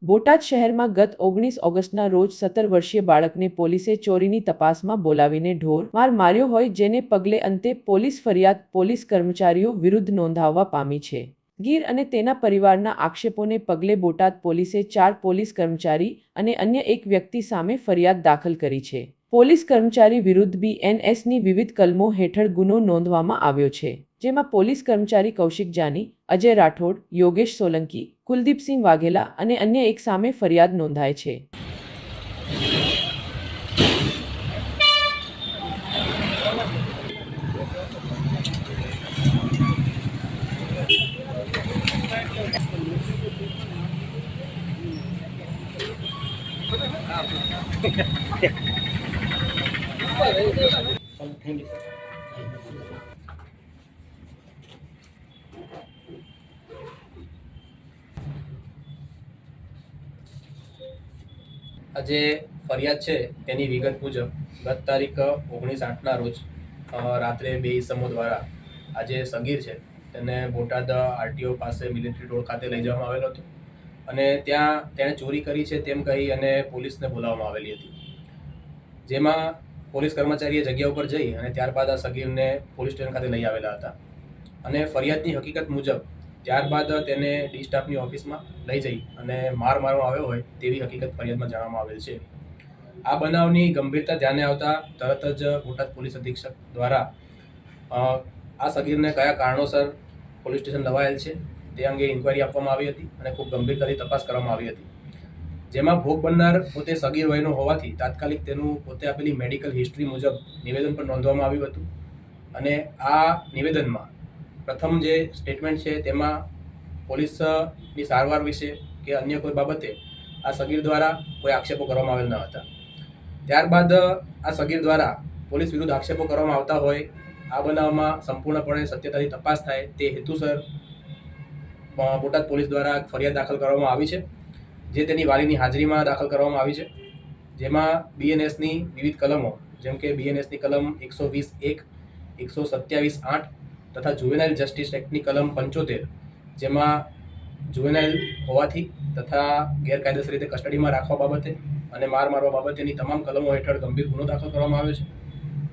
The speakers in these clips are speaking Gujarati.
બોટાદ શહેરમાં ગત 19 ઓગસ્ટના રોજ 17 વર્ષીય બાળકને પોલીસે ચોરીની તપાસમાં બોલાવીને ઢોર માર્યો હોય, જેને પગલે અંતે પોલીસ ફરિયાદ પોલીસ કર્મચારીઓ વિરુદ્ધ નોંધાવવા પામી છે. ગીર અને તેના પરિવારના આક્ષેપોને પગલે બોટાદ પોલીસે 4 પોલીસ કર્મચારી અને અન્ય એક વ્યક્તિ સામે ફરિયાદ દાખલ કરી છે. પોલીસ કર્મચારી વિરુદ્ધ BNSની વિવિધ કલમો હેઠળ ગુનો નોંધવામાં આવ્યો છે, જેમાં પોલીસ કર્મચારી કૌશિક જાની, અજય રાઠોડ, યોગેશ સોલંકી, કુલદીપસિંહ વાઘેલા અને અન્ય એક સામે ફરિયાદ નોંધાઈ છે. આજે ફરિયાદ છે તેની વિગત મુજબ ગત તારીખ 19/8ના રોજ રાત્રે 2 ઇસમો દ્વારા આજે સગીર છે તેને બોટાદ RTO પાસે મિલિટરી રોડ ખાતે લઈ જવામાં આવેલો હતો અને ત્યાં તેણે ચોરી કરી છે તેમ કહી અને પોલીસને બોલાવવામાં આવેલી હતી, જેમાં પોલીસ કર્મચારીએ જગ્યા ઉપર જઈ અને ત્યારબાદ આ સગીરને પોલીસ સ્ટેશન ખાતે લઈ આવેલા હતા અને ફરિયાદની હકીકત મુજબ ત્યારબાદ તેને ડી સ્ટાફની ઓફિસમાં લઈ જઈ અને મારવામાં આવ્યો હોય તેવી હકીકત ફરિયાદમાં જણાવવામાં આવેલ છે. આ બનાવની ગંભીરતા ધ્યાને આવતા તરત જ બોટાદ પોલીસ અધિક્ષક દ્વારા આ સગીરને કયા કારણોસર પોલીસ સ્ટેશન લવાયેલ છે તે અંગે ઇન્ક્વાયરી આપવામાં આવી હતી અને ખૂબ ગંભીરતાથી તપાસ કરવામાં આવી હતી, જેમાં ભોગ બનનાર પોતે સગીર વયનો હોવાથી તાત્કાલિક તેનું પોતે આપેલી મેડિકલ હિસ્ટ્રી મુજબ નિવેદન પણ નોંધવામાં આવ્યું હતું અને આ નિવેદનમાં પ્રથમ જે સ્ટેટમેન્ટ છે તેમાં પોલીસની સારવાર વિશે કે અન્ય કોઈ બાબતે આ સગીર દ્વારા કોઈ આક્ષેપો કરવામાં આવેલ ન હતા. ત્યારબાદ આ સગીર દ્વારા પોલીસ વિરુદ્ધ આક્ષેપો કરવામાં આવતા હોય આ બનાવમાં સંપૂર્ણપણે સત્યતાની તપાસ થાય તે હેતુસર બોટાદ પોલીસ દ્વારા ફરિયાદ દાખલ કરવામાં આવી છે, જે તેની વાલીની હાજરીમાં દાખલ કરવામાં આવી છે, જેમાં BNSની વિવિધ કલમો જેમ કે BNSની કલમ 120(1), 127(8) તથા જુવેનાઇલ જસ્ટિસ એક્ટની કલમ 75, જેમાં જુવેનાઇલ હોવાથી તથા ગેરકાયદેસર રીતે કસ્ટડીમાં રાખવા બાબતે અને મારવા બાબતેની તમામ કલમો હેઠળ ગંભીર ગુનો દાખલ કરવામાં આવ્યો છે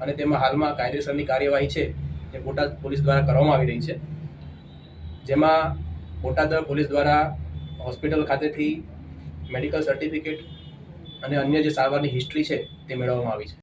અને તેમાં હાલમાં કાયદેસરની કાર્યવાહી છે જે બોટાદ પોલીસ દ્વારા કરવામાં આવી રહી છે, જેમાં બોટાદ પોલીસ દ્વારા હોસ્પિટલ ખાતેથી મેડિકલ સર્ટિફિકેટ અને અન્ય જે સારવારની હિસ્ટ્રી છે તે મેળવવામાં આવી છે.